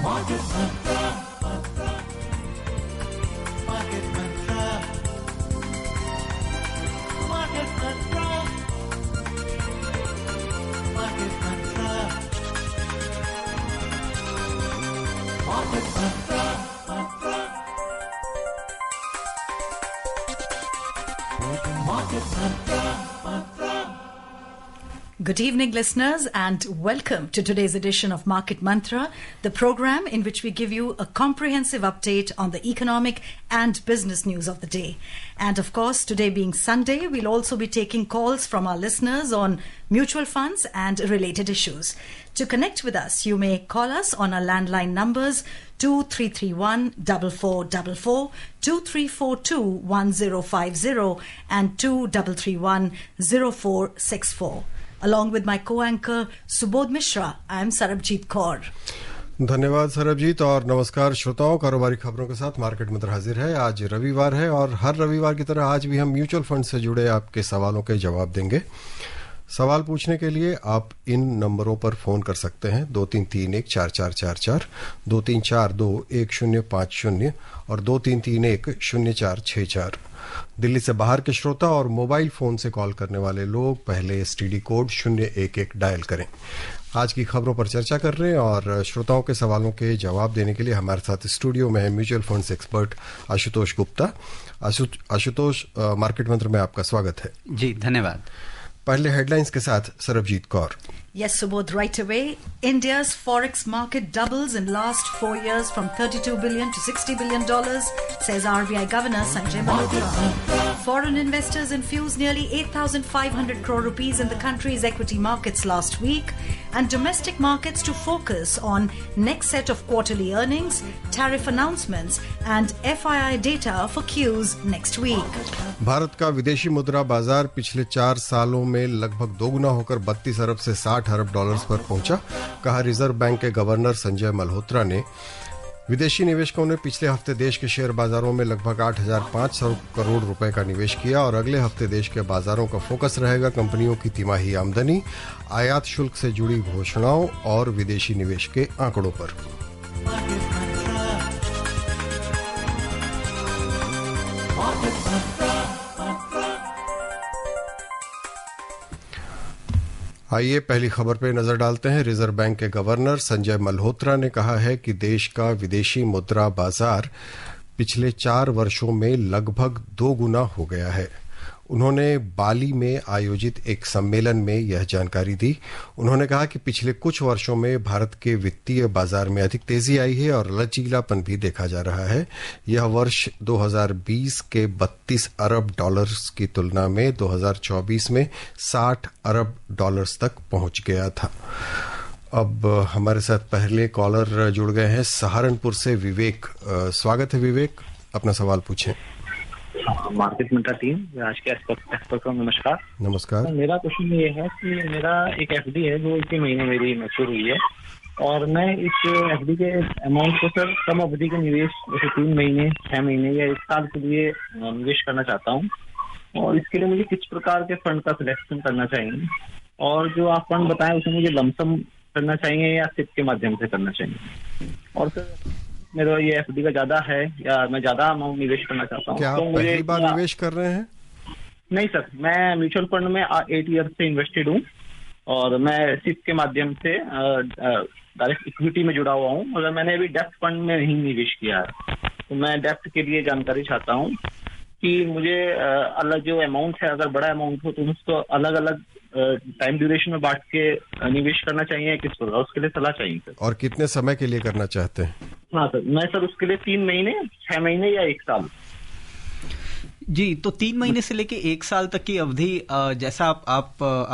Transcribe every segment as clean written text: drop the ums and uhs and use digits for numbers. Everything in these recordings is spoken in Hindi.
Market Mantra. Market Mantra. Market Mantra. Market Mantra. Market Mantra. Market Mantra. Good evening, listeners, and welcome to today's edition of Market Mantra, the program in which we give you a comprehensive update on the economic and business news of the day. And of course, today being Sunday, we'll also be taking calls from our listeners on mutual funds and related issues. To connect with us, you may call us on our landline numbers 2331-4444, 2342-1050 and 2331-0464. Along with my co-anchor Subodh Mishra, I am Sarabjit Kaur. धन्यवाद सरबजीत और नमस्कार श्रोताओं। कारोबारी खबरों के साथ मार्केट मंत्र हाजिर है। आज रविवार है और हर रविवार की तरह आज भी हम म्यूचुअल फंड से जुड़े आपके सवालों के जवाब देंगे। सवाल पूछने के लिए आप इन नंबरों पर फोन कर सकते हैं 2331-4444, 2342-1050 और 2331-0464। दिल्ली से बाहर के श्रोता और मोबाइल फोन से कॉल करने वाले लोग पहले एसटीडी कोड 011 डायल करें। आज की खबरों पर चर्चा कर रहे हैं और श्रोताओं के सवालों के जवाब देने के लिए हमारे साथ स्टूडियो में है mutual funds expert Ashutosh Gupta. Ashutosh, market मंत्र में आपका स्वागत है। जी धन्यवाद। पहले हेडलाइंस के साथ Sarabjit Kaur. Yes, Subodh, right away. India's forex market doubles in last 4 years from $32 billion to $60 billion, says RBI Governor Sanjay Malhotra. Foreign investors infused nearly 8,500 crore rupees in the country's equity markets last week, and domestic markets to focus on next set of quarterly earnings, tariff announcements, and FII data for Qs next week. Bharat का विदेशी मुद्रा बाजार पिछले 4 सालों में लगभग दोगुना होकर 32 अरब से 60 अरब डॉलर्स पर पहुंचा, कहा रिजर्व बैंक के गवर्नर संजय मल्होत्रा ने। विदेशी निवेशकों ने पिछले हफ्ते देश के शेयर बाजारों में लगभग 8,500 करोड़ रुपए का निवेश किया और अगले हफ्ते देश के बाजारों का फोकस रहेगा कंपनियों की तिमाही आमदनी, आयात शुल्क से जुड़ी घोषणाओं और विदेशी निवेश के आंकड़ों पर। आइए पहली खबर पे नजर डालते हैं। रिजर्व बैंक के गवर्नर संजय मल्होत्रा ने कहा है कि देश का विदेशी मुद्रा बाजार पिछले 4 वर्षों में लगभग 2 गुना हो गया है। उन्होंने बाली में आयोजित एक सम्मेलन में यह जानकारी दी। उन्होंने कहा कि पिछले कुछ वर्षों में भारत के वित्तीय बाजार में अधिक तेजी आई है और लचीलापन भी देखा जा रहा है। यह वर्ष 2020 के 32 अरब डॉलर्स की तुलना में 2024 में 60 अरब डॉलर्स तक पहुंच गया था। अब हमारे साथ पहले कॉलर जुड़ गए हैं सहारनपुर से विवेक। स्वागत है विवेक, अपना सवाल पूछें। मार्केट मंत्रा टीम, आज के एक्सपर्ट को नमस्कार। नमस्कार। मेरा क्वेश्चन ये है कि मेरा एक एफडी है जो इसी महीने मेरी मैच्योर हुई है और मैं इस एफडी के अमाउंट को सर कम अवधि के निवेश जैसे 3 महीने, 6 महीने या 1 साल के लिए निवेश करना चाहता हूँ और इसके लिए मुझे किस प्रकार के फंड का सिलेक्शन करना चाहिए और जो आप फंड बताएं उसमें मुझे लमसम करना चाहिए या सिप के माध्यम से करना चाहिए। और सर मेरा ये एफडी का ज्यादा है या मैं ज्यादा अमाउंट निवेश करना चाहता हूँ। क्या तो आप पहली बार निवेश कर रहे हैं? नहीं सर, मैं म्यूचुअल फंड में 8 ईयर से इन्वेस्टेड हूँ और मैं सिप के माध्यम से डायरेक्ट इक्विटी में जुड़ा हुआ हूँ, मगर मैंने अभी डेप्थ फंड में नहीं निवेश किया है। तो मैं डेप्थ के लिए जानकारी चाहता हूँ कि मुझे अलग जो अमाउंट है, अगर बड़ा अमाउंट हो तो उसको अलग अलग टाइम ड्यूरेशन में बांट के निवेश करना चाहिए किस प्रकार, उसके लिए सलाह चाहिए सर। और कितने समय के लिए करना चाहते हैं? हाँ सर, मैं सर उसके लिए 3 महीने, 6 महीने या 1 साल। जी, तो 3 महीने से लेके 1 साल तक की अवधि, जैसा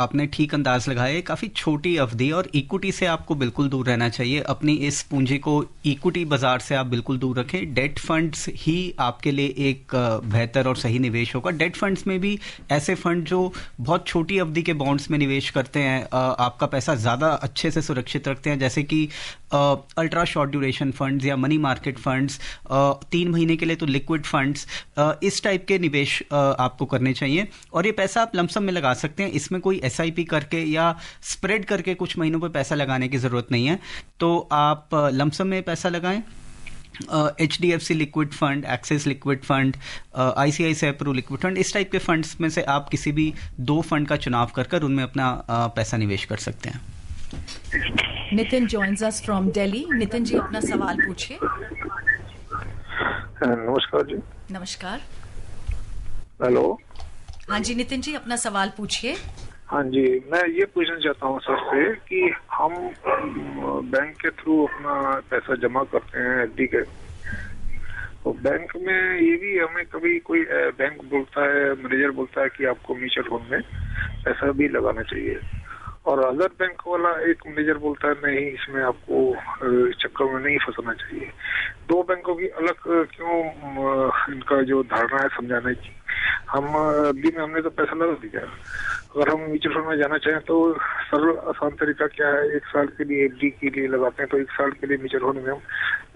आपने ठीक अंदाज लगाया है, काफी छोटी अवधि और इक्विटी से आपको बिल्कुल दूर रहना चाहिए। अपनी इस पूंजी को इक्विटी बाजार से आप बिल्कुल दूर रखें। डेट फंड्स ही आपके लिए एक बेहतर और सही निवेश होगा। डेट फंड्स में भी ऐसे फंड जो बहुत छोटी अवधि के बॉन्ड्स में निवेश करते हैं, आपका पैसा ज्यादा अच्छे से सुरक्षित रखते हैं, जैसे कि अल्ट्रा शॉर्ट ड्यूरेशन फंड्स या मनी मार्केट फंड्स, 3 महीने के लिए तो लिक्विड फंड्स, इस टाइप के निवेश आपको करने चाहिए, और ये पैसा आप लमसम में लगा सकते हैं। इसमें कोई SIP करके या स्प्रेड करके कुछ महीनों पे पैसा लगाने की ज़रूरत नहीं है। तो आप लमसम में पैसा लगाएं। HDFC liquid fund, axis liquid fund, ICICI pro liquid fund, इस टाइप के फंड्स में से आप किसी भी 2 फंड का चुनाव कर उनमें अपना पैसा निवेश कर सकते हैं। Nitin joins us from Delhi. Nitin ji, अपना सवाल पूछिए। नमस्कार जी। नमस्कार। हेलो। हाँ जी नितिन जी, अपना सवाल पूछिए। हाँ जी, मैं ये पूछना चाहता हूँ सर से कि हम बैंक के थ्रू अपना पैसा जमा करते हैं FD के, तो बैंक में ये भी हमें कभी कोई बैंक बोलता है, मैनेजर बोलता है कि आपको म्यूचुअल फंड में पैसा भी लगाना चाहिए, और अदर बैंक वाला एक मैनेजर बोलता है नहीं, इसमें आपको चक्कर में नहीं फंसना चाहिए। 2 बैंकों की अलग क्यों इनका जो धारणा है समझाने की। हम FD में हमने तो पैसा लगा दिया, अगर हम म्यूचुअल फंड में जाना चाहें तो सरल आसान तरीका क्या है? 1 साल के लिए FD के लिए लगाते हैं तो 1 साल के लिए म्यूचुअल फंड में हम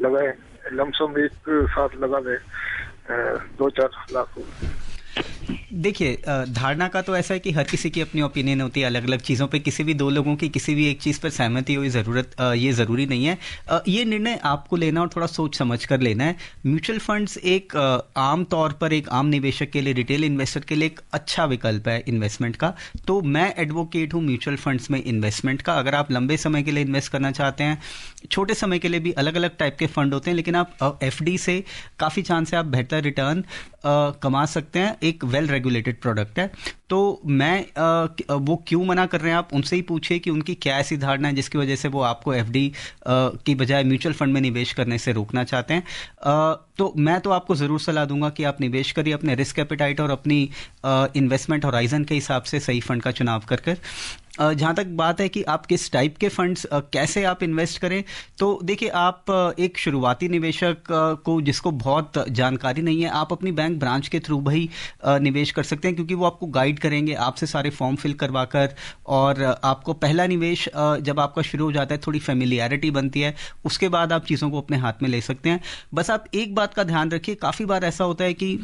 लगाए, लमसम एक साथ लगा दें 2-4 लाख। देखिए, धारणा का तो ऐसा है कि हर किसी की अपनी ओपिनियन होती है अलग अलग चीज़ों पे। किसी भी 2 लोगों की किसी भी एक चीज़ पर सहमति हो ये ज़रूरी नहीं है। ये निर्णय आपको लेना और थोड़ा सोच समझ कर लेना है। म्यूचुअल फंड्स एक आम तौर पर एक आम निवेशक के लिए, रिटेल इन्वेस्टर के लिए एक अच्छा विकल्प है इन्वेस्टमेंट का। तो मैं एडवोकेट हूँ म्यूचुअल फंड्स में इन्वेस्टमेंट का। अगर आप लंबे समय के लिए इन्वेस्ट करना चाहते हैं, छोटे समय के लिए भी अलग अलग टाइप के फंड होते हैं, लेकिन आप FD से काफ़ी चांस से आप बेहतर रिटर्न कमा सकते हैं। एक वेल रेगुलेटेड प्रोडक्ट है। तो मैं वो क्यों मना कर रहे हैं, आप उनसे ही पूछिए कि उनकी क्या ऐसी धारणा है जिसकी वजह से वो आपको FD की बजाय म्यूचुअल फंड में निवेश करने से रोकना चाहते हैं। तो मैं तो आपको ज़रूर सलाह दूंगा कि आप निवेश करिए अपने रिस्क एपेटाइट और अपनी इन्वेस्टमेंट होराइजन के हिसाब से सही फंड का चुनाव कर। जहाँ तक बात है कि आप किस टाइप के फंड्स कैसे आप इन्वेस्ट करें, तो देखिए, आप एक शुरुआती निवेशक को जिसको बहुत जानकारी नहीं है, आप अपनी बैंक ब्रांच के थ्रू भी निवेश कर सकते हैं, क्योंकि वो आपको गाइड करेंगे, आपसे सारे फॉर्म फिल करवा कर, और आपको पहला निवेश जब आपका शुरू हो जाता है थोड़ी फेमिलियरिटी बनती है, उसके बाद आप चीज़ों को अपने हाथ में ले सकते हैं। बस आप एक बात का ध्यान रखिए, काफ़ी बार ऐसा होता है कि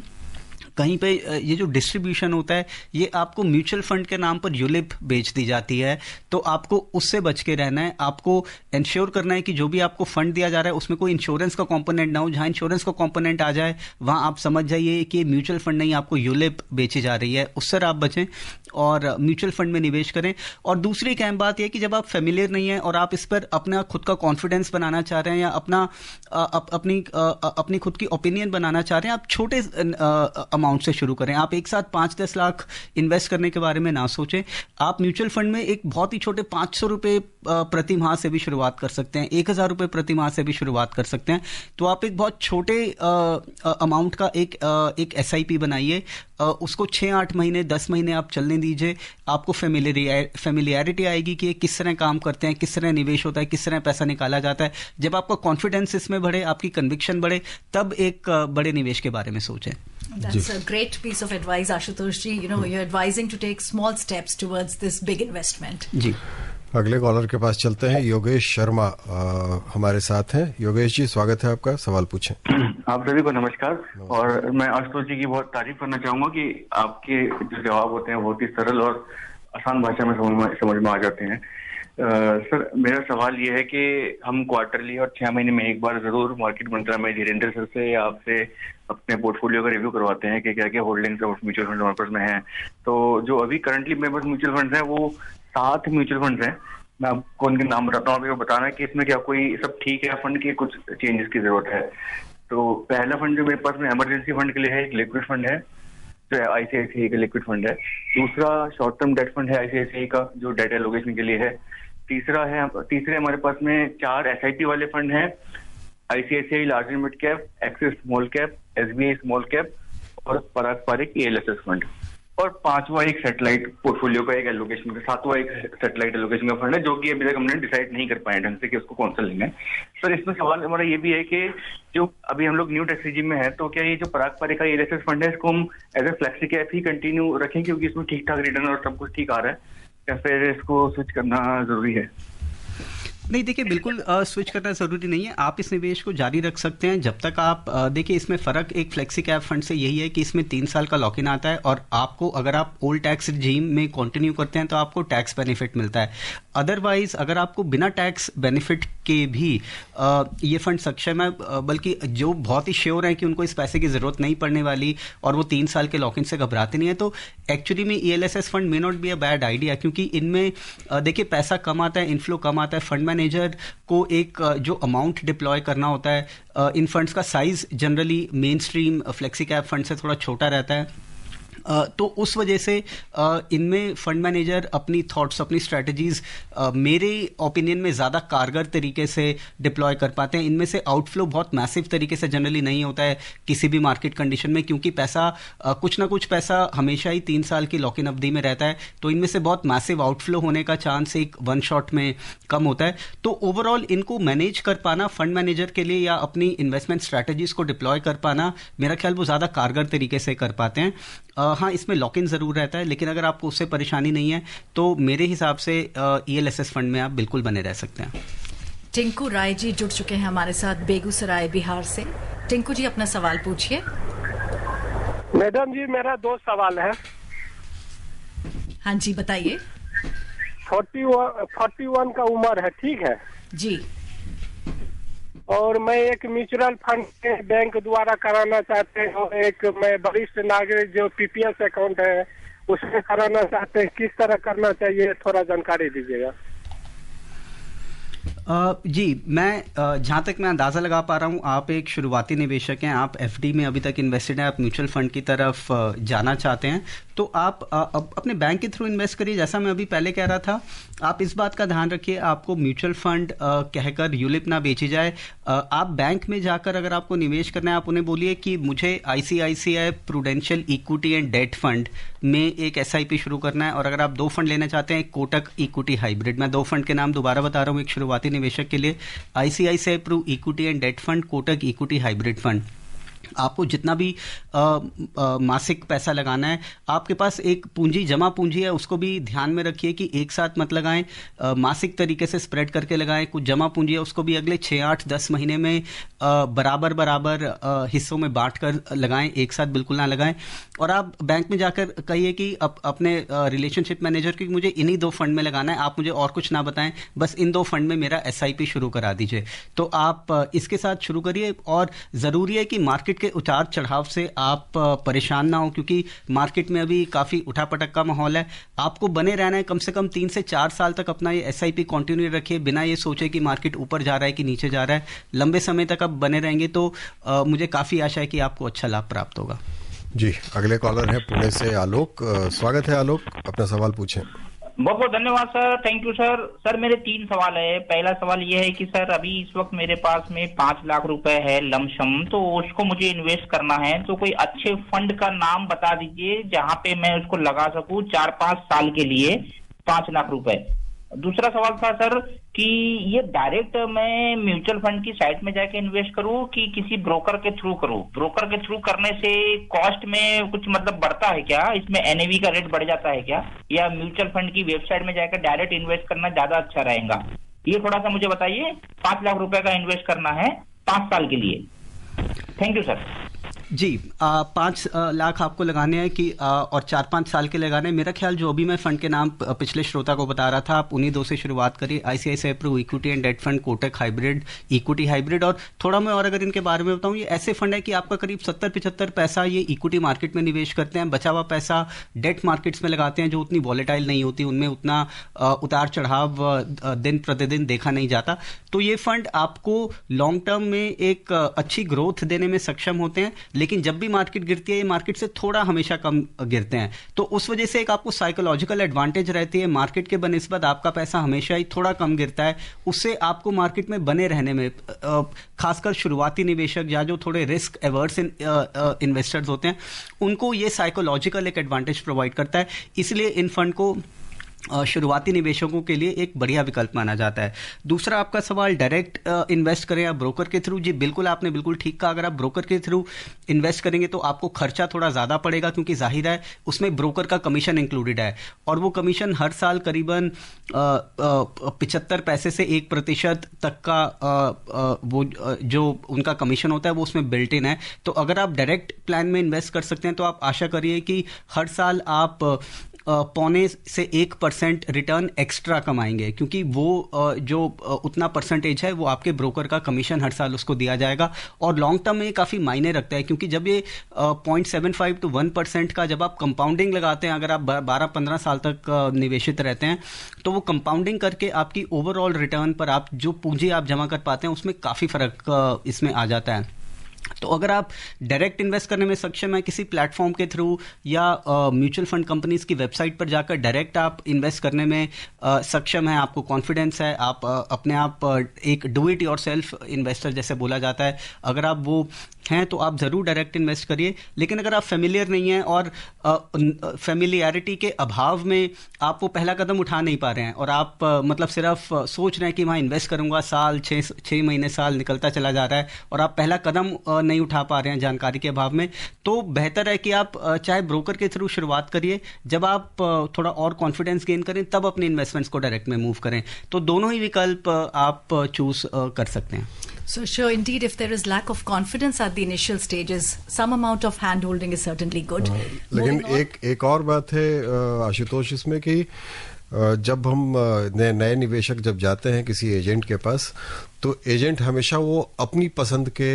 कहीं पे ये जो डिस्ट्रीब्यूशन होता है, ये आपको म्यूचुअल फंड के नाम पर यूलिप बेच दी जाती है, तो आपको उससे बच के रहना है। आपको इंश्योर करना है कि जो भी आपको फंड दिया जा रहा है उसमें कोई इंश्योरेंस का कंपोनेंट ना हो। जहां इंश्योरेंस का कंपोनेंट आ जाए वहां आप समझ जाइए कि म्यूचुअल फंड नहीं, आपको यूलिप बेची जा रही है, उससे आप बचें और म्यूचुअल फंड में निवेश करें। और दूसरी एक अहम बात यह कि जब आप फेमिलियर नहीं है और आप इस पर अपना खुद का कॉन्फिडेंस बनाना चाह रहे हैं या अपनी खुद की ओपिनियन बनाना चाह रहे हैं, आप छोटे अमाउंट से शुरू करें। आप एक साथ 5-10 लाख इन्वेस्ट करने के बारे में ना सोचें। आप म्यूचुअल फंड में एक बहुत ही छोटे 500 रुपये प्रति माह से भी शुरुआत कर सकते हैं, 1000 रुपये प्रति माह से भी शुरुआत कर सकते हैं। तो आप एक बहुत छोटे अमाउंट का एक SIP बनाइए, उसको 6-8 महीने 10 महीने आप चलने दीजिए। आपको फेमिलियरिटी आएगी कि ये किस तरह काम करते हैं, किस तरह निवेश होता है, किस तरह पैसा निकाला जाता है। जब आपका कॉन्फिडेंस इसमें बढ़े, आपकी कन्विक्शन बढ़े, तब एक बड़े निवेश के बारे में सोचें। That's a great piece of advice, Ashutosh ji. You're advising to take small steps towards this big investment. जी, अगले कॉलर के पास चलते हैं। योगेश शर्मा हमारे साथ हैं। योगेश जी, स्वागत है आपका, सवाल पूछें। आप सभी को नमस्कार। और मैं आशुतोष जी की बहुत तारीफ करना चाहूंगा कि आपके जो जवाब होते हैं बहुत ही सरल और आसान भाषा में समझ में आ जाते हैं। सर, मेरा सवाल ये है कि हम क्वार्टरली और 6 महीने में एक बार जरूर मार्केट मंत्रा में धीरेन्द्र सर से या आपसे अपने पोर्टफोलियो का रिव्यू करवाते हैं कि क्या क्या होल्डिंग्स म्यूचुअल फंड हमारे पास में है। तो जो अभी करंटली मेरे पास म्यूचुअल फंड्स हैं वो 7 म्यूचुअल फंड्स हैं। मैं आपको उनके नाम बताता हूँ, आपको बताना है कि इसमें क्या कोई सब ठीक है, फंड के कुछ चेंजेस की जरूरत है। तो पहला फंड जो मेरे पास में इमरजेंसी फंड के लिए है, एक लिक्विड फंड है जो ICICI का लिक्विड फंड है। दूसरा शॉर्ट टर्म डेट फंड है ICICI का, जो डेट एलोकेशन के लिए है। तीसरे हमारे पास में 4 SIP वाले फंड हैं, ICICI large mid cap, axis small cap, SBI small cap और पारस्परिक ALSS फंड। और 5वां एक सैटेलाइट पोर्टफोलियो का एक एलोकेशन का, 7वां एक सैटेलाइट एलोकेशन का फंड है, जो कि अभी तक हमने डिसाइड नहीं कर पाए ढंग से कि उसको कौन सा लेना है। सर, इसमें सवाल हमारा ये भी है कि जो अभी हम लोग न्यू टैक्स रिजीम में है, तो क्या ये जो पारस्परिक ALSS फंड है इसको हम एज ए फ्लेक्सी कैप ही कंटिन्यू रखें क्योंकि इसमें ठीक ठाक रिटर्न और सब कुछ ठीक आ रहा है, या फिर इसको स्विच करना जरूरी है? नहीं, देखिए बिल्कुल स्विच करना ज़रूरी नहीं है। आप इस निवेश को जारी रख सकते हैं जब तक आप देखिए इसमें फ़र्क एक फ्लेक्सी कैप फंड से यही है कि इसमें 3 साल का लॉक इन आता है और आपको अगर आप ओल्ड टैक्स रिजीम में कंटिन्यू करते हैं तो आपको टैक्स बेनिफिट मिलता है। अदरवाइज अगर आपको बिना टैक्स बेनिफिट के भी ये फंड सक्षम है, बल्कि जो बहुत ही श्योर है कि उनको इस पैसे की ज़रूरत नहीं पड़ने वाली और वो 3 साल के लॉक इन से घबराते नहीं है, तो एक्चुअली में ELSS fund may not be a bad idea, क्योंकि इनमें देखिए पैसा कम आता है, इनफ्लो कम आता है। फंड मैनेजर को एक जो अमाउंट डिप्लॉय करना होता है, इन फंड्स का size generally main stream flexi cap fund से थोड़ा छोटा रहता है, तो उस वजह से इनमें फंड मैनेजर अपनी थॉट्स, अपनी स्ट्रेटजीज मेरे ओपिनियन में ज़्यादा कारगर तरीके से डिप्लॉय कर पाते हैं। इनमें से आउटफ्लो बहुत मैसिव तरीके से जनरली नहीं होता है किसी भी मार्केट कंडीशन में, क्योंकि पैसा कुछ ना कुछ पैसा हमेशा ही 3 साल की लॉक इन अवधि में रहता है, तो इनमें से बहुत मैसिव आउटफ्लो होने का चांस एक वन शॉट में कम होता है। तो ओवरऑल इनको मैनेज कर पाना फंड मैनेजर के लिए या अपनी इन्वेस्टमेंट स्ट्रैटेजीज को डिप्लॉय कर पाना, मेरा ख्याल वो ज़्यादा कारगर तरीके से कर पाते हैं। हाँ, इसमें लॉक इन ज़रूर रहता है, लेकिन अगर आपको उससे परेशानी नहीं है तो मेरे हिसाब से ELSS फंड में आप बिल्कुल बने रह सकते हैं। टिंकू राय जी जुड़ चुके हैं हमारे साथ बेगूसराय बिहार से। टिंकू जी अपना सवाल पूछिए। मैडम जी, मेरा 2 सवाल है। हाँ जी, बताइए। 41 का उम्र है, ठीक है जी, और मैं एक म्यूचुअल फंड बैंक द्वारा कराना चाहते हैं और एक मैं वरिष्ठ नागरिक जो PPS अकाउंट है उसमें कराना चाहते हैं। किस तरह करना चाहिए, थोड़ा जानकारी दीजिएगा। जी, मैं जहाँ तक मैं अंदाज़ा लगा पा रहा हूँ आप एक शुरुआती निवेशक हैं, आप FD में अभी तक इन्वेस्टेड हैं, आप म्यूचुअल फंड की तरफ जाना चाहते हैं, तो आप अपने बैंक के थ्रू इन्वेस्ट करिए। जैसा मैं अभी पहले कह रहा था, आप इस बात का ध्यान रखिए आपको म्यूचुअल फंड कहकर यूलिप ना बेची जाए। आप बैंक में जाकर अगर आपको निवेश करना है, आप उन्हें बोलिए कि मुझे ICICI Prudential equity and debt fund में एक SIP शुरू करना है, और अगर आप 2 फंड लेना चाहते हैं, कोटक इक्विटी हाइब्रिड, मैं 2 फंड के नाम दोबारा बता रहा हूँ एक शुरुआती निवेशक के लिए, ICICI Pru equity and debt fund, Kotak equity hybrid fund. आपको जितना भी मासिक पैसा लगाना है, आपके पास एक पूंजी, जमा पूंजी है, उसको भी ध्यान में रखिए कि एक साथ मत लगाएं, मासिक तरीके से स्प्रेड करके लगाएं। कुछ जमा पूंजी है उसको भी अगले 6, 8, 10 महीने में बराबर हिस्सों में बांट कर लगाएं, एक साथ बिल्कुल ना लगाएं। और आप बैंक में जाकर कहिए कि अपने रिलेशनशिप मैनेजर की मुझे इन्हीं 2 फंड में लगाना है, आप मुझे और कुछ ना बताएं, बस इन 2 फंड में मेरा SIP शुरू करा दीजिए। तो आप इसके साथ शुरू करिए, और ज़रूरी है कि मार्केट के उतार चढ़ाव से आप परेशान ना हो, क्योंकि मार्केट में अभी काफ़ी उठापटक का माहौल है। आपको बने रहना है, कम से कम 3 से 4 साल तक अपना ये SIP कंटिन्यू रखिए, बिना ये सोचे कि मार्केट ऊपर जा रहा है कि नीचे जा रहा है। लंबे समय तक आप बने रहेंगे तो मुझे काफ़ी आशा है कि आपको अच्छा लाभ प्राप्त होगा। जी, अगले कॉलर है पुणे से आलोक। स्वागत है आलोक, अपना सवाल पूछें। बहुत बहुत धन्यवाद sir, thank you sir. Sir मेरे 3 सवाल है। पहला सवाल ये है कि सर अभी इस वक्त मेरे पास में 5 लाख रुपए है लमसम, तो उसको मुझे इन्वेस्ट करना है, तो कोई अच्छे फंड का नाम बता दीजिए जहां पे मैं उसको लगा सकूं 4-5 साल के लिए 5 लाख रुपए। दूसरा सवाल था सर कि ये डायरेक्ट मैं म्यूचुअल फंड की साइट में जाके इन्वेस्ट करूं कि किसी ब्रोकर के थ्रू करूं? ब्रोकर के थ्रू करने से कॉस्ट में कुछ मतलब बढ़ता है क्या? इसमें NAV का रेट बढ़ जाता है क्या? या म्यूचुअल फंड की वेबसाइट में जाकर डायरेक्ट इन्वेस्ट करना ज्यादा अच्छा रहेगा? ये थोड़ा सा मुझे बताइए। 5 लाख रुपए का इन्वेस्ट करना है 5 साल के लिए। Thank you sir. जी, 5 लाख आपको लगाने हैं कि और 4-5 साल के लगाने हैं। मेरा ख्याल जो अभी मैं फंड के नाम पिछले श्रोता को बता रहा था, आप उन्हीं 2 से शुरुआत करिए, ICICI Pru equity and debt fund, Kotak hybrid, equity hybrid. और थोड़ा मैं और अगर इनके बारे में बताऊं, ये ऐसे फंड है कि आपका करीब 70-75 पैसा ये इक्विटी मार्केट में निवेश करते हैं, बचा हुआ पैसा डेट मार्केट्स में लगाते हैं जो उतनी वॉलेटाइल नहीं होती, उनमें उतना उतार चढ़ाव दिन प्रतिदिन देखा नहीं जाता। तो ये फंड आपको लॉन्ग टर्म में एक अच्छी ग्रोथ देने में सक्षम होते हैं, लेकिन जब भी मार्केट गिरती है ये मार्केट से थोड़ा हमेशा कम गिरते हैं, तो उस वजह से एक आपको साइकोलॉजिकल एडवांटेज रहती है। मार्केट के बनिस्बत आपका पैसा हमेशा ही थोड़ा कम गिरता है, उससे आपको मार्केट में बने रहने में, खासकर शुरुआती निवेशक या जो थोड़े रिस्क एवर्स इन्वेस्टर्स होते हैं, उनको ये साइकोलॉजिकल एक एडवांटेज प्रोवाइड करता है। इसलिए इन फंड को शुरुआती निवेशकों के लिए एक बढ़िया विकल्प माना जाता है। दूसरा आपका सवाल डायरेक्ट इन्वेस्ट करें या ब्रोकर के थ्रू, जी बिल्कुल आपने बिल्कुल ठीक कहा। अगर आप ब्रोकर के थ्रू इन्वेस्ट करेंगे तो आपको खर्चा थोड़ा ज़्यादा पड़ेगा, क्योंकि जाहिर है उसमें ब्रोकर का कमीशन इंक्लूडेड है, और वो कमीशन हर साल करीबन 75 पैसे से 1% तक का वो जो उनका कमीशन होता है वो उसमें बिल्ट इन है। तो अगर आप डायरेक्ट प्लान में इन्वेस्ट कर सकते हैं तो आप आशा करिए कि हर साल आप 0.25% रिटर्न एक्स्ट्रा कमाएंगे, क्योंकि वो जो उतना परसेंटेज है वो आपके ब्रोकर का कमीशन हर साल उसको दिया जाएगा। और लॉन्ग टर्म में ये काफ़ी मायने रखता है, क्योंकि जब ये 0.75 to 1% का जब आप कंपाउंडिंग लगाते हैं, अगर आप 12-15 साल तक निवेशित रहते हैं, तो वो कंपाउंडिंग करके आपकी ओवरऑल रिटर्न पर आप जो पूंजी आप जमा कर पाते हैं उसमें काफ़ी फ़र्क इसमें आ जाता है। तो अगर आप डायरेक्ट इन्वेस्ट करने में सक्षम है किसी प्लेटफॉर्म के थ्रू या म्यूचुअल फंड कंपनीज की वेबसाइट पर जाकर डायरेक्ट आप इन्वेस्ट करने में सक्षम है, आपको कॉन्फिडेंस है, आप अपने आप एक डू इट योरसेल्फ इन्वेस्टर जैसे बोला जाता है, अगर आप वो हैं तो आप ज़रूर डायरेक्ट इन्वेस्ट करिए। लेकिन अगर आप फेमिलियर नहीं हैं और फेमिलियरिटी के अभाव में आप वो पहला कदम उठा नहीं पा रहे हैं और आप मतलब सिर्फ सोच रहे हैं कि वहाँ इन्वेस्ट करूँगा, साल 6 महीने साल निकलता चला जा रहा है और आप पहला कदम नहीं उठा पा रहे हैं जानकारी के अभाव में, तो बेहतर है कि आप चाहे ब्रोकर के थ्रू शुरुआत करिए, जब आप थोड़ा और कॉन्फिडेंस गेन करें तब अपने इन्वेस्टमेंट्स को डायरेक्ट में मूव करें। तो दोनों ही विकल्प आप चूज कर सकते हैं। So sure, indeed, if there is lack of confidence at the initial stages, some amount of hand-holding is certainly good. लेकिन एक और बात है आशुतोष इसमें कि जब हम नए निवेशक जब जाते हैं किसी एजेंट के पास, तो एजेंट हमेशा वो अपनी पसंद के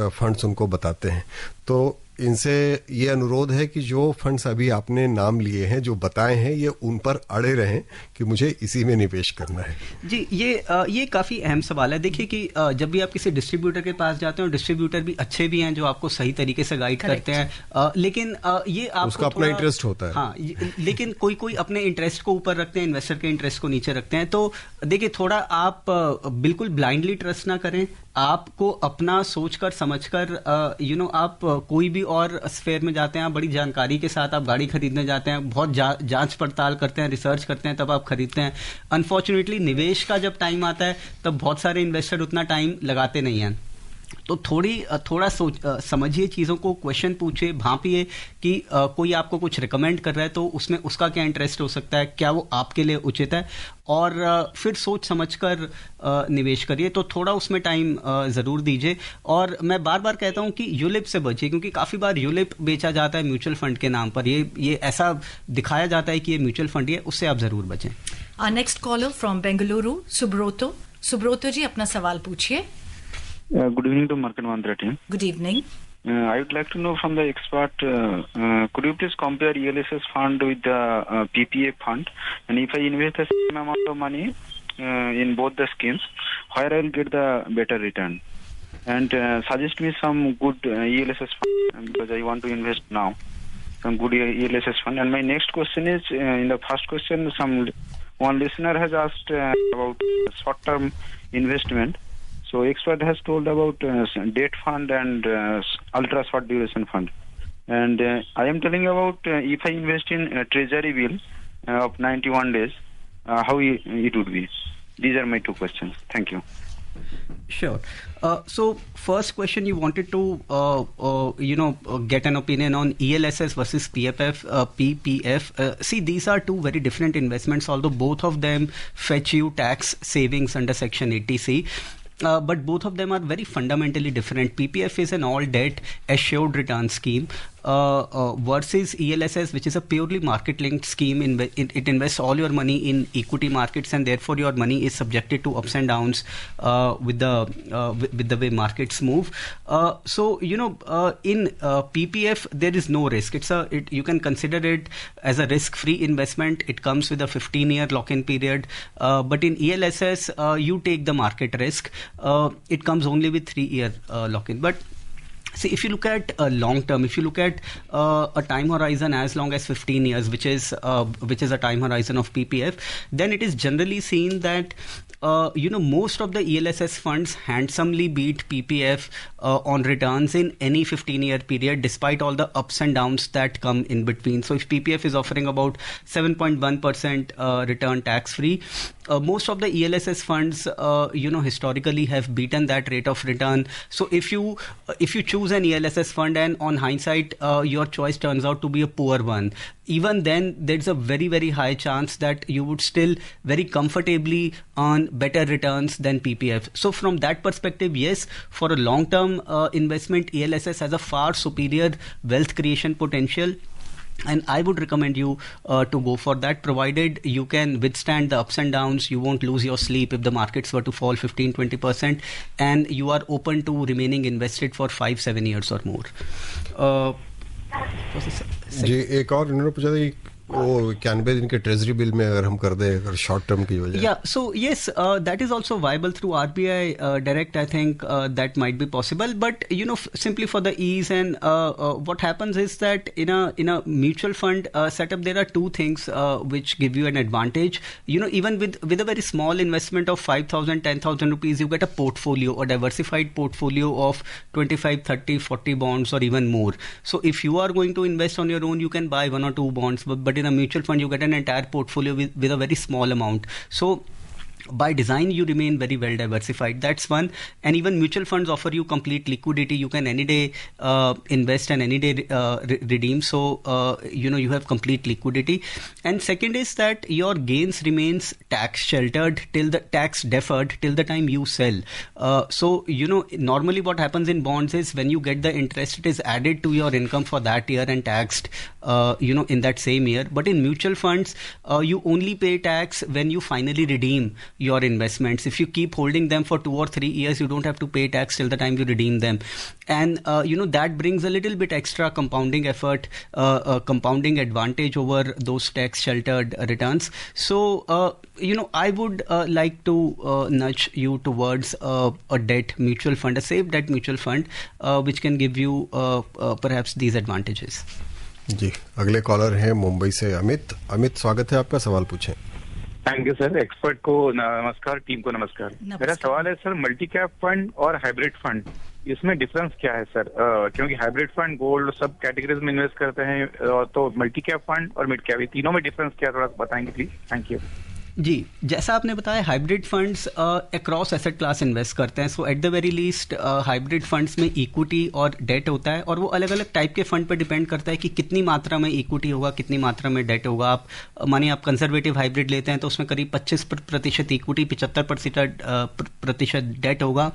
फंड्स उनको बताते हैं। तो इनसे ये अनुरोध है कि जो फंड्स अभी आपने नाम लिए हैं, जो बताए हैं, ये उन पर अड़े रहें कि मुझे इसी में निवेश करना है। जी, ये काफ़ी अहम सवाल है। देखिए कि जब भी आप किसी डिस्ट्रीब्यूटर के पास जाते हैं, डिस्ट्रीब्यूटर भी अच्छे भी हैं जो आपको सही तरीके से गाइड करते हैं, लेकिन ये आपको उसका अपना इंटरेस्ट होता है। हाँ, लेकिन कोई अपने इंटरेस्ट को ऊपर रखते हैं, इन्वेस्टर के इंटरेस्ट को नीचे रखते हैं। तो देखिए, थोड़ा आप बिल्कुल ब्लाइंडली ट्रस्ट ना करें, आपको अपना सोचकर समझकर आप कोई भी और स्फेयर में जाते हैं, आप बड़ी जानकारी के साथ आप गाड़ी खरीदने जाते हैं, बहुत जांच पड़ताल करते हैं, रिसर्च करते हैं, तब आप खरीदते हैं। अनफॉर्चुनेटली निवेश का जब टाइम आता है तब बहुत सारे इन्वेस्टर उतना टाइम लगाते नहीं हैं। तो थोड़ा समझिए चीज़ों को, क्वेश्चन पूछिए, भांपिए कि कोई आपको कुछ रिकमेंड कर रहा है तो उसमें उसका क्या इंटरेस्ट हो सकता है, क्या वो आपके लिए उचित है, और फिर सोच समझकर निवेश करिए। तो थोड़ा उसमें टाइम ज़रूर दीजिए। और मैं बार बार कहता हूं कि यूलिप से बचिए, क्योंकि काफ़ी बार यूलिप बेचा जाता है म्यूचुअल फंड के नाम पर, ये ऐसा दिखाया जाता है कि ये म्यूचुअल फंड है, उससे आप ज़रूर बचें। Next caller from Bengaluru, Subroto ji, अपना सवाल पूछिए। Good evening to Market Mantra team. Good evening. I would like to know from the expert, could you please compare ELSS fund with the PPA fund? And if I invest the same amount of money in both the schemes, where I will get the better return? And suggest me some good ELSS fund, because I want to invest now. Some good ELSS fund. And my next question is, in the first question, one listener has asked about short-term investment. So expert has told about debt fund and ultra short duration fund, and I am telling about if I invest in treasury bill of 91 days, how it would be. These are my two questions. Thank you. Sure. So first question, you wanted to get an opinion on ELSS versus PPF. See, these are two very different investments, although both of them fetch you tax savings under Section 80C. But both of them are very fundamentally different. PPF is an all debt assured return scheme versus ELSS, which is a purely market linked scheme. It invests all your money in equity markets, and therefore your money is subjected to ups and downs with the way markets move. So in PPF there is no risk. You can consider it as a risk free investment. It comes with a 15-year lock-in period, but in ELSS you take the market risk. It comes only with 3-year lock-in. But see, if you look at long term, if you look at a time horizon as long as 15 years, which is a time horizon of PPF, then it is generally seen that most of the ELSS funds handsomely beat PPF on returns in any 15-year period, despite all the ups and downs that come in between. So if PPF is offering about 7.1% return tax-free, most of the ELSS funds, historically have beaten that rate of return. So if you choose an ELSS fund and on hindsight, your choice turns out to be a poor one, even then there's a very, very high chance that you would still very comfortably earn better returns than PPF. So from that perspective, yes, for a long-term investment, ELSS has a far superior wealth creation potential. And I would recommend you to go for that, provided you can withstand the ups and downs. You won't lose your sleep if the markets were to fall 15-20%, and you are open to remaining invested for 5-7 years or more. जी एक और इन्होंने पूछा था कि वो 91 दिन के ट्रेजरी बिल में अगर हम कर दें अगर शॉर्ट टर्म की वजह yeah so yes that is also viable through RBI direct. I think that might be possible, but simply for the ease and what happens is that in a mutual fund setup there are two things which give you an advantage. Even with a very small investment of 5,000 10,000 rupees, you get a portfolio, a diversified portfolio of 25 30 40 bonds or even more. So if you are going to invest on your own, you can buy one or two bonds, but in a mutual fund you get an entire portfolio with a very small amount. So by design you remain very well diversified. That's one. And even mutual funds offer you complete liquidity. You can any day invest and any day redeem. So you have complete liquidity. And second is that your gains remains tax sheltered till the tax deferred till the time you sell. So normally what happens in bonds is when you get the interest, it is added to your income for that year and taxed in that same year. But in mutual funds you only pay tax when you finally redeem your investments. If you keep holding them for 2 or 3 years, you don't have to pay tax till the time you redeem them. And that brings a little bit extra compounding effort, compounding advantage over those tax sheltered returns. So I would like to nudge you towards a debt mutual fund, a safe debt mutual fund, which can give you perhaps these advantages. जी अगले कॉलर हैं मुंबई से अमित स्वागत है आपका, सवाल पूछें। Thank you sir. एक्सपर्ट को नमस्कार, टीम को नमस्कार। मेरा सवाल है सर, मल्टी कैप फंड और हाइब्रिड फंड, इसमें डिफरेंस क्या है सर? क्योंकि हाइब्रिड फंड गोल्ड सब कैटेगरीज में इन्वेस्ट करते हैं, तो मल्टी कैप फंड और मिड कैप, तीनों में डिफरेंस क्या, थोड़ा बताएंगे प्लीज? Thank you. जी, जैसा आपने बताया, hybrid funds across asset class invest करते हैं। So at the very least hybrid funds में इक्विटी और डेट होता है, और वो अलग अलग टाइप के फंड पर डिपेंड करता है कि कितनी मात्रा में इक्विटी होगा, कितनी मात्रा में डेट होगा। आप मानिए आप कंजर्वेटिव हाइब्रिड लेते हैं तो उसमें करीब 25% इक्विटी, 75% डेट होगा।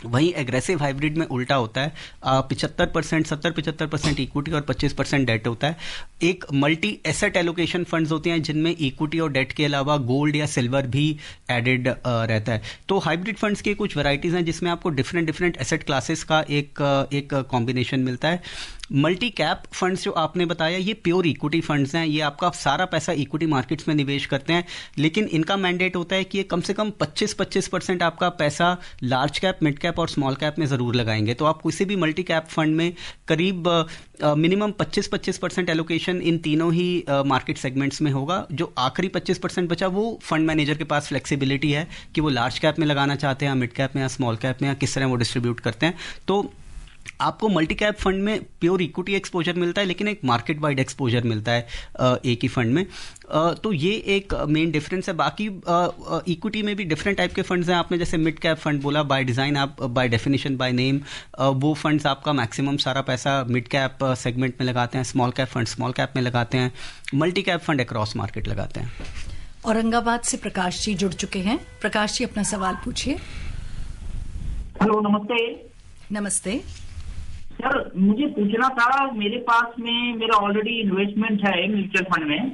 वहीं एग्रेसिव हाइब्रिड में उल्टा होता है, 75% इक्विटी और 25% डेट होता है। एक मल्टी एसेट एलोकेशन फंड्स होते हैं जिनमें इक्विटी और डेट के अलावा गोल्ड या सिल्वर भी एडेड रहता है। तो हाइब्रिड फंड्स की कुछ वैरायटीज हैं जिसमें आपको डिफरेंट एसेट क्लासेस का एक कॉम्बिनेशन मिलता है। मल्टी कैप फंड्स जो आपने बताया, ये प्योर इक्विटी फंड्स हैं। ये आपका सारा पैसा इक्विटी मार्केट्स में निवेश करते हैं, लेकिन इनका मैंडेट होता है कि ये कम से कम 25% आपका पैसा लार्ज कैप, मिड कैप और स्मॉल कैप में जरूर लगाएंगे। तो आप किसी भी मल्टी कैप फंड में करीब मिनिमम 25% एलोकेशन इन तीनों ही मार्केट सेगमेंट्स में होगा। जो आखिरी 25% बचा, वो फंड मैनेजर के पास फ्लेक्सिबिलिटी है कि वो लार्ज कैप में लगाना चाहते हैं, मिड कैप में या स्मॉल कैप में, या किस तरह वो डिस्ट्रीब्यूट करते हैं। तो आपको मल्टी कैप फंड में प्योर इक्विटी एक्सपोजर मिलता है, लेकिन एक मार्केट वाइड एक्सपोजर मिलता है एक ही फंड में। तो ये एक मेन डिफरेंस है। बाकी इक्विटी में भी डिफरेंट टाइप के फंड्स हैं। आपने जैसे मिड कैप फंड बोला, बाय डिजाइन, आप बाय डेफिनेशन, बाय नेम, वो फंड्स आपका मैक्सिमम सारा पैसा मिड कैप सेगमेंट में लगाते हैं। Small cap fund small cap में लगाते हैं। Multi cap fund across market लगाते हैं। औरंगाबाद से प्रकाश जी जुड़ चुके हैं। प्रकाश जी, अपना सवाल पूछिए। हेलो, नमस्ते। नमस्ते सर, मुझे पूछना था, मेरे पास में मेरा ऑलरेडी इन्वेस्टमेंट है म्यूचुअल फंड में,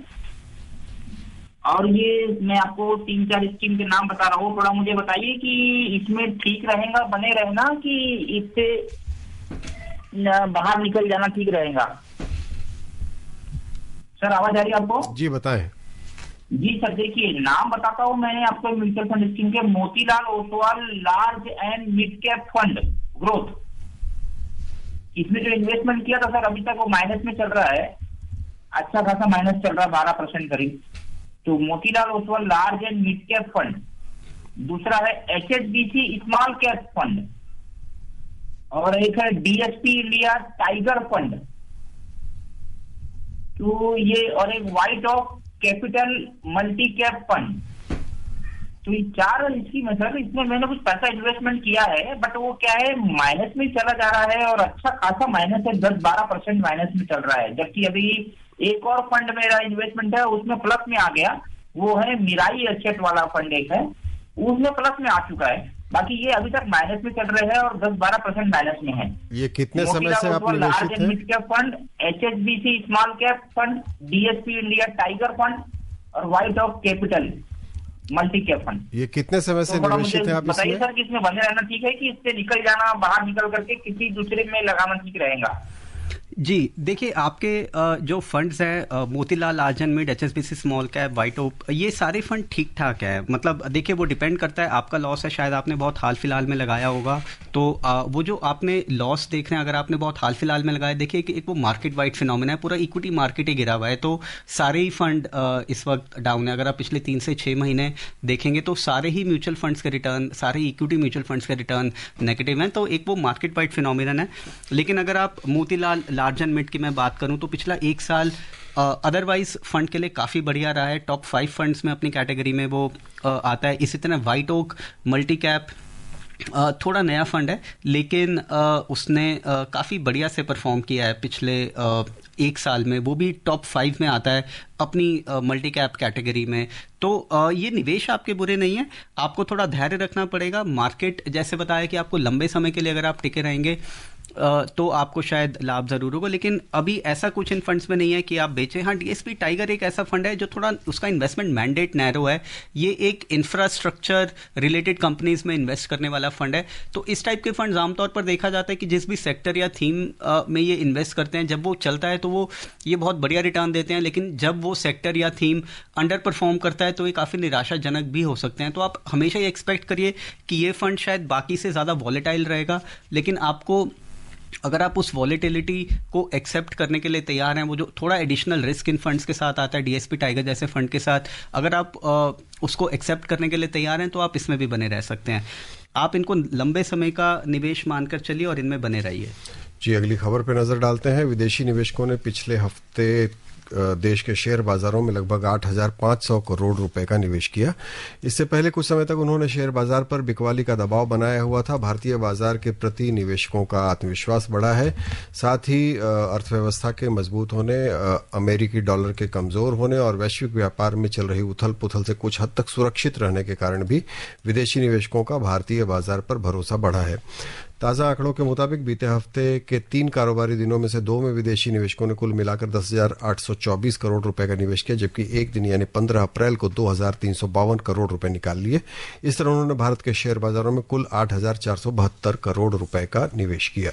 और ये मैं आपको 3-4 स्कीम के नाम बता रहा हूँ। थोड़ा मुझे बताइए कि इसमें ठीक रहेगा बने रहना, कि इससे बाहर निकल जाना ठीक रहेगा? सर, आवाज आ रही है आपको? जी बताएं। जी सर, देखिए नाम बताता हूँ मैं आपको म्यूचुअल फंड स्कीम के। Motilal Oswal large and mid cap fund growth, इसमें जो इन्वेस्टमेंट किया था सर, अभी तक वो माइनस में चल रहा है, अच्छा खासा माइनस चल रहा है, 12% करीब। तो Motilal Oswal large and mid cap fund, दूसरा है HSBC स्मॉल कैप फंड, और एक है DSP इंडिया टाइगर फंड, तो ये, और एक white Oak Capital multi cap fund. तो ये 4 स्कीम है सर, इसमें मैंने कुछ पैसा इन्वेस्टमेंट किया है, बट वो क्या है, माइनस में चला जा रहा है, और अच्छा खासा माइनस है, 10-12% माइनस में चल रहा है। जबकि अभी एक और फंड मेरा इन्वेस्टमेंट है, उसमें प्लस में आ गया, वो है मिराई एसेट वाला फंड एक है, उसमें प्लस में आ चुका है। बाकी ये अभी तक माइनस में चल रहे हैं और 10-12% माइनस में है। ये कितने समय से आप निवेशित हैं? Mid cap fund, HSBC small cap fund, DSP India Tiger fund और White Oak Capital multi cap fund. ये कितने समय से निवेशित हैं आप बताइए इसमें? सर कि इसमें बने रहना ठीक है कि इससे निकल जाना, बाहर निकल करके किसी दूसरे में लगाना ठीक रहेगा? जी देखिए, आपके जो फंड्स हैं मोतीलाल आर्जन mid, HSBC small cap, White Oak, ये सारे फंड ठीक ठाक है। मतलब देखिए, वो डिपेंड करता है, आपका लॉस है, शायद आपने बहुत हाल फिलहाल में लगाया होगा, तो वो जो आपने लॉस देख रहे हैं, अगर आपने बहुत हाल फिलहाल में लगाया, देखिए कि एक वो मार्केट वाइड फिनोमेना है, पूरा इक्विटी मार्केट ही गिरा हुआ है, तो सारे ही फंड इस वक्त डाउन है। अगर आप पिछले 3 से 6 महीने देखेंगे तो सारे ही म्यूचुअल फंड्स के रिटर्न, सारे इक्विटी म्यूचुअल फंड्स के रिटर्न नेगेटिव हैं, तो एक वो मार्केट वाइड फिनोमेना है। लेकिन अगर आप मोतीलाल लार्जन मिड की मैं बात करूं तो पिछला 1 साल अदरवाइज फंड के लिए काफ़ी बढ़िया रहा है। टॉप 5 फंड्स में अपनी कैटेगरी में वो आता है। इसी तरह व्हाइट ओक मल्टी कैप थोड़ा नया फंड है, लेकिन उसने काफ़ी बढ़िया से परफॉर्म किया है पिछले 1 साल में, वो भी टॉप 5 में आता है अपनी मल्टी कैप कैटेगरी में। तो ये निवेश आपके बुरे नहीं है, आपको थोड़ा धैर्य रखना पड़ेगा। मार्केट जैसे बताया कि आपको लंबे समय के लिए अगर आप टिके रहेंगे तो आपको शायद लाभ जरूर होगा, लेकिन अभी ऐसा कुछ इन फंड्स में नहीं है कि आप बेचें। हाँ, DSP टाइगर एक ऐसा फंड है जो थोड़ा उसका इन्वेस्टमेंट मैंडेट नैरो है, ये एक इंफ्रास्ट्रक्चर रिलेटेड कंपनीज में इन्वेस्ट करने वाला फंड है। तो इस टाइप के फंड्स आमतौर पर देखा जाता है कि जिस भी सेक्टर या थीम में ये इन्वेस्ट करते हैं, जब वो चलता है तो वो ये बहुत बढ़िया रिटर्न देते हैं, लेकिन जब वो सेक्टर या थीम अंडर परफॉर्म करता है तो ये काफ़ी निराशाजनक भी हो सकते हैं। तो आप हमेशा ये एक्सपेक्ट करिए कि ये फंड शायद बाकी से ज़्यादा वॉलेटाइल रहेगा, लेकिन आपको, अगर आप उस वॉलेटिलिटी को एक्सेप्ट करने के लिए तैयार हैं, वो जो थोड़ा एडिशनल रिस्क इन फंड्स के साथ आता है, DSP टाइगर जैसे फंड के साथ, अगर आप उसको एक्सेप्ट करने के लिए तैयार हैं तो आप इसमें भी बने रह सकते हैं। आप इनको लंबे समय का निवेश मानकर चलिए और इनमें बने रहिए। जी, अगली खबर पर नजर डालते हैं। विदेशी निवेशकों ने पिछले हफ्ते देश के शेयर बाजारों में लगभग 8,500 करोड़ रुपए का निवेश किया। इससे पहले कुछ समय तक उन्होंने शेयर बाजार पर बिकवाली का दबाव बनाया हुआ था। भारतीय बाजार के प्रति निवेशकों का आत्मविश्वास बढ़ा है। साथ ही अर्थव्यवस्था के मजबूत होने, अमेरिकी डॉलर के कमजोर होने और वैश्विक व्यापार में चल रही उथल पुथल से कुछ हद तक सुरक्षित रहने के कारण भी विदेशी निवेशकों का भारतीय बाजार पर भरोसा बढ़ा है। ताज़ा आंकड़ों के मुताबिक बीते हफ्ते के 3 कारोबारी दिनों में से 2 में विदेशी निवेशकों ने कुल मिलाकर 10,824 करोड़ रुपए का निवेश किया, जबकि एक दिन यानी 15 अप्रैल को 2,352 करोड़ रुपए निकाल लिए। इस तरह उन्होंने भारत के शेयर बाजारों में कुल 8,472 करोड़ रुपए का निवेश किया।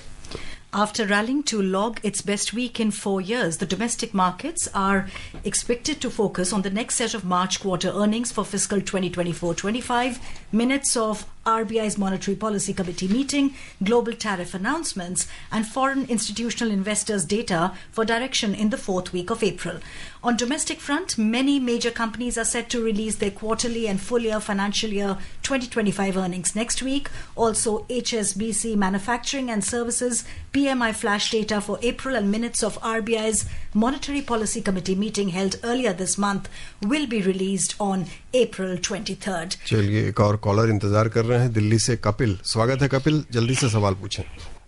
After rallying to log its best week in 4 years, the domestic markets are expected to focus on the next set of March quarter earnings for fiscal 2024-25, minutes of RBI's Monetary Policy Committee meeting, global tariff announcements, and foreign institutional investors' data for direction in the 4th week of April. On domestic front, many major companies are set to release their quarterly and full-year financial year 2025 earnings next week. Also, HSBC Manufacturing and Services PMI flash data for April and minutes of RBI's Monetary Policy Committee meeting held earlier this month will be released on April 23rd. चलिए, एक और कॉलर इंतजार कर रहे हैं दिल्ली से। कपिल, स्वागत है कपिल, जल्दी से सवाल पूछें।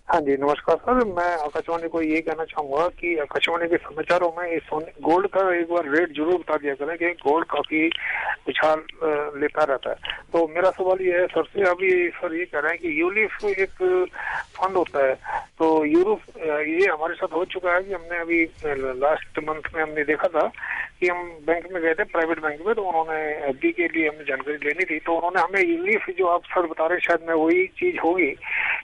हाँ जी, नमस्कार सर। मैं आकाशवाणी को ये कहना चाहूंगा कि आकाशवाणी के समाचारों में इस गोल्ड का एक बार रेट जरूर बता दिया करें कि गोल्ड काफी उछाल लेता रहता है। तो मेरा सवाल ये है सर से, अभी सर ये कह रहे हैं कि यूलिफ एक फंड होता है, तो यूरोप ये हमारे साथ हो चुका है कि हमने अभी लास्ट मंथ में हमने देखा था कि हम बैंक में गए थे, प्राइवेट बैंक में, तो उन्होंने FD के लिए हमें जानकारी लेनी थी, तो उन्होंने हमें यूलिफ जो आप सर बता रहे हैं शायद में वही चीज होगी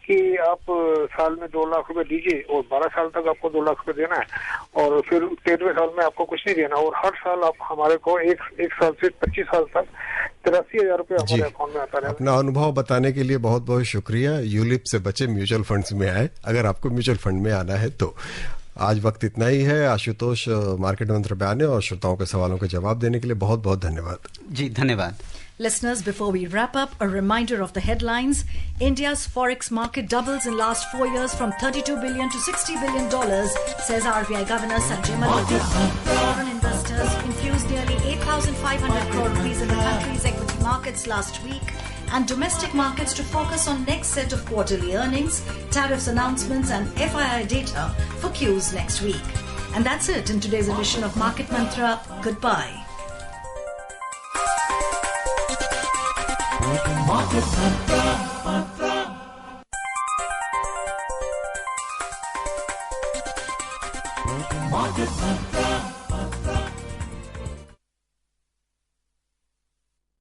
कि आप साल में 2 लाख रुपए दीजिए और 12 साल तक आपको 2 लाख रुपए देना है और फिर 13वें साल में आपको कुछ नहीं देना, और हर साल आप हमारे को एक साल से 25 साल तक 83,000 रुपए हमारे अकाउंट में आता है। अपना अनुभव बताने के लिए बहुत बहुत शुक्रिया। यूलिप से बचे, म्यूचुअल फंड्स में आए अगर आपको म्यूचुअल फंड में आना है तो। आज वक्त इतना ही है। आशुतोष मार्केट मंत्र बयाने और श्रोताओं के सवालों के जवाब देने के लिए बहुत बहुत धन्यवाद। जी धन्यवाद। Listeners, before we wrap up, a reminder of the headlines. India's forex market doubles in last 4 years from $32 billion to $60 billion, says RBI Governor Sanjay Malhotra. Foreign investors infused nearly 8,500 crore rupees in the country's equity markets last week, and domestic markets to focus on next set of quarterly earnings, tariffs announcements and FII data for Qs next week. And that's it in today's edition of Market Mantra. Goodbye. Market Mantra. Market Mantra.